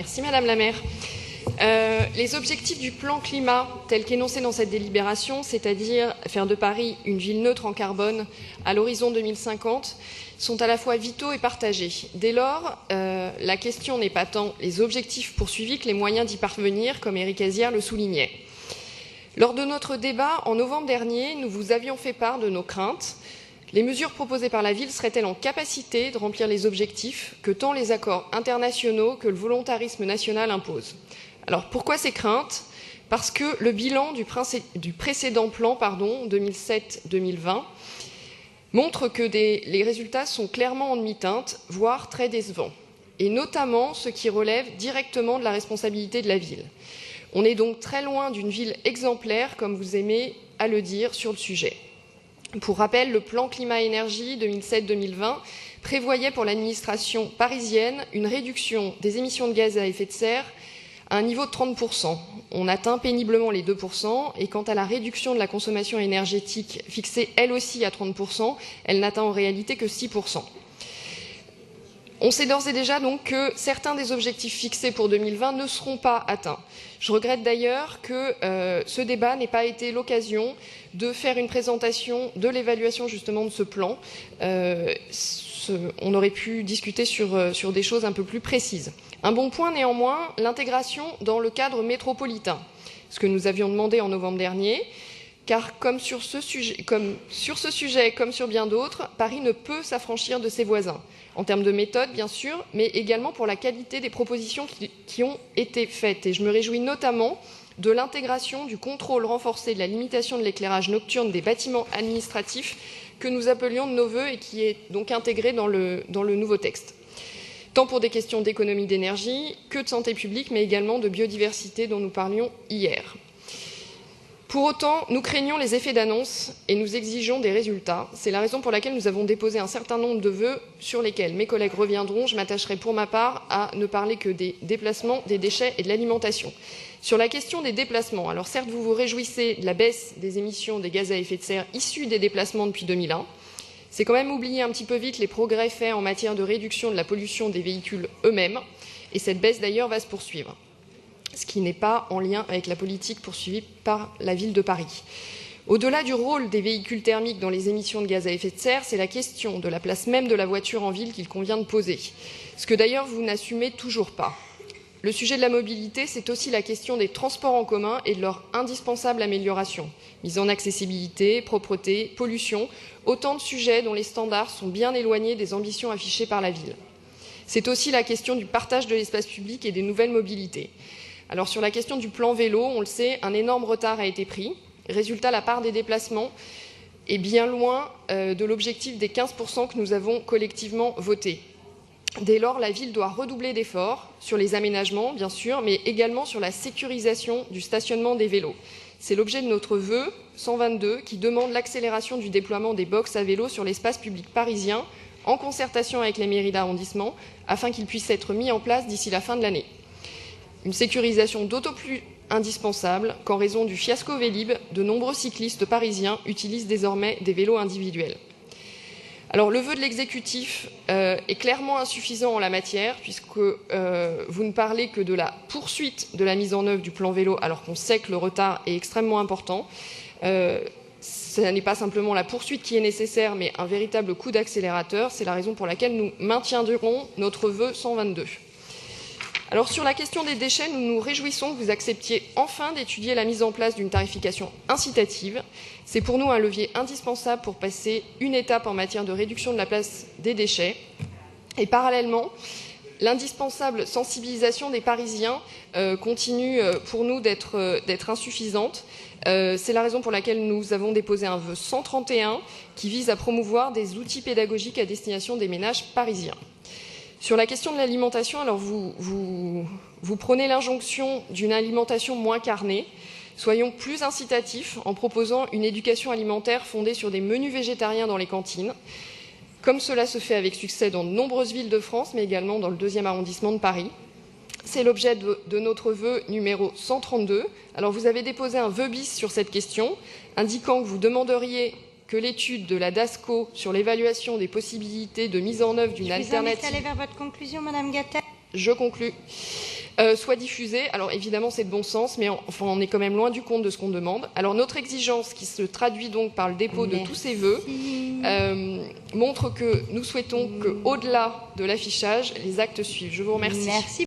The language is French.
Merci Madame la maire. Les objectifs du plan climat tels qu'énoncés dans cette délibération, c'est-à-dire faire de Paris une ville neutre en carbone à l'horizon 2050, sont à la fois vitaux et partagés. Dès lors, la question n'est pas tant les objectifs poursuivis que les moyens d'y parvenir, comme Éric Azière le soulignait. Lors de notre débat en novembre dernier, nous vous avions fait part de nos craintes. Les mesures proposées par la ville seraient-elles en capacité de remplir les objectifs que tant les accords internationaux que le volontarisme national imposent? Alors pourquoi ces craintes? Parce que le bilan du précédent plan 2007-2020 montre que les résultats sont clairement en demi-teinte, voire très décevants, et notamment ce qui relève directement de la responsabilité de la ville. On est donc très loin d'une ville exemplaire, comme vous aimez à le dire, sur le sujet. Pour rappel, le plan climat-énergie 2007-2020 prévoyait pour l'administration parisienne une réduction des émissions de gaz à effet de serre à un niveau de 30%. On atteint péniblement les 2%, et quant à la réduction de la consommation énergétique fixée elle aussi à 30%, elle n'atteint en réalité que 6%. On sait d'ores et déjà donc que certains des objectifs fixés pour 2020 ne seront pas atteints. Je regrette d'ailleurs que ce débat n'ait pas été l'occasion de faire une présentation de l'évaluation justement de ce plan. On aurait pu discuter sur des choses un peu plus précises. Un bon point néanmoins, l'intégration dans le cadre métropolitain, ce que nous avions demandé en novembre dernier, car comme sur ce sujet, comme sur bien d'autres, Paris ne peut s'affranchir de ses voisins, en termes de méthode bien sûr, mais également pour la qualité des propositions qui ont été faites. Et je me réjouis notamment de l'intégration du contrôle renforcé de la limitation de l'éclairage nocturne des bâtiments administratifs que nous appelions de nos vœux et qui est donc intégré dans le nouveau texte, tant pour des questions d'économie d'énergie que de santé publique, mais également de biodiversité dont nous parlions hier. Pour autant, nous craignons les effets d'annonce et nous exigeons des résultats. C'est la raison pour laquelle nous avons déposé un certain nombre de vœux sur lesquels mes collègues reviendront. Je m'attacherai pour ma part à ne parler que des déplacements, des déchets et de l'alimentation. Sur la question des déplacements, alors certes, vous vous réjouissez de la baisse des émissions des gaz à effet de serre issues des déplacements depuis 2001. C'est quand même oublier un petit peu vite les progrès faits en matière de réduction de la pollution des véhicules eux-mêmes. Et cette baisse d'ailleurs va se poursuivre, ce qui n'est pas en lien avec la politique poursuivie par la ville de Paris. Au-delà du rôle des véhicules thermiques dans les émissions de gaz à effet de serre, c'est la question de la place même de la voiture en ville qu'il convient de poser, ce que d'ailleurs vous n'assumez toujours pas. Le sujet de la mobilité, c'est aussi la question des transports en commun et de leur indispensable amélioration. Mise en accessibilité, propreté, pollution, autant de sujets dont les standards sont bien éloignés des ambitions affichées par la ville. C'est aussi la question du partage de l'espace public et des nouvelles mobilités. Alors sur la question du plan vélo, on le sait, un énorme retard a été pris. Résultat, la part des déplacements est bien loin de l'objectif des 15% que nous avons collectivement voté. Dès lors, la ville doit redoubler d'efforts sur les aménagements, bien sûr, mais également sur la sécurisation du stationnement des vélos. C'est l'objet de notre vœu 122 qui demande l'accélération du déploiement des box à vélos sur l'espace public parisien en concertation avec les mairies d'arrondissement afin qu'ils puissent être mis en place d'ici la fin de l'année. Une sécurisation d'autant plus indispensable qu'en raison du fiasco Vélib, de nombreux cyclistes parisiens utilisent désormais des vélos individuels. Alors le vœu de l'exécutif est clairement insuffisant en la matière puisque vous ne parlez que de la poursuite de la mise en œuvre du plan vélo alors qu'on sait que le retard est extrêmement important. Ce n'est pas simplement la poursuite qui est nécessaire mais un véritable coup d'accélérateur. C'est la raison pour laquelle nous maintiendrons notre vœu 122. Alors sur la question des déchets, nous nous réjouissons que vous acceptiez enfin d'étudier la mise en place d'une tarification incitative. C'est pour nous un levier indispensable pour passer une étape en matière de réduction de la place des déchets. Et parallèlement, l'indispensable sensibilisation des Parisiens continue pour nous d'être insuffisante. C'est la raison pour laquelle nous avons déposé un vœu 131 qui vise à promouvoir des outils pédagogiques à destination des ménages parisiens. Sur la question de l'alimentation, alors vous prenez l'injonction d'une alimentation moins carnée. Soyons plus incitatifs en proposant une éducation alimentaire fondée sur des menus végétariens dans les cantines, comme cela se fait avec succès dans de nombreuses villes de France, mais également dans le 2e arrondissement de Paris. C'est l'objet de notre vœu numéro 132. Alors vous avez déposé un vœu bis sur cette question, indiquant que vous demanderiez que l'étude de la DASCO sur l'évaluation des possibilités de mise en œuvre d'une alternative... Je vous invite à aller vers votre conclusion, Madame Gatel. Je conclus. soit diffusé. Alors évidemment, c'est de bon sens, mais on est quand même loin du compte de ce qu'on demande. Alors notre exigence, qui se traduit donc par le dépôt de tous ces vœux, montre que nous souhaitons qu'au-delà de l'affichage, les actes suivent. Je vous remercie. Merci.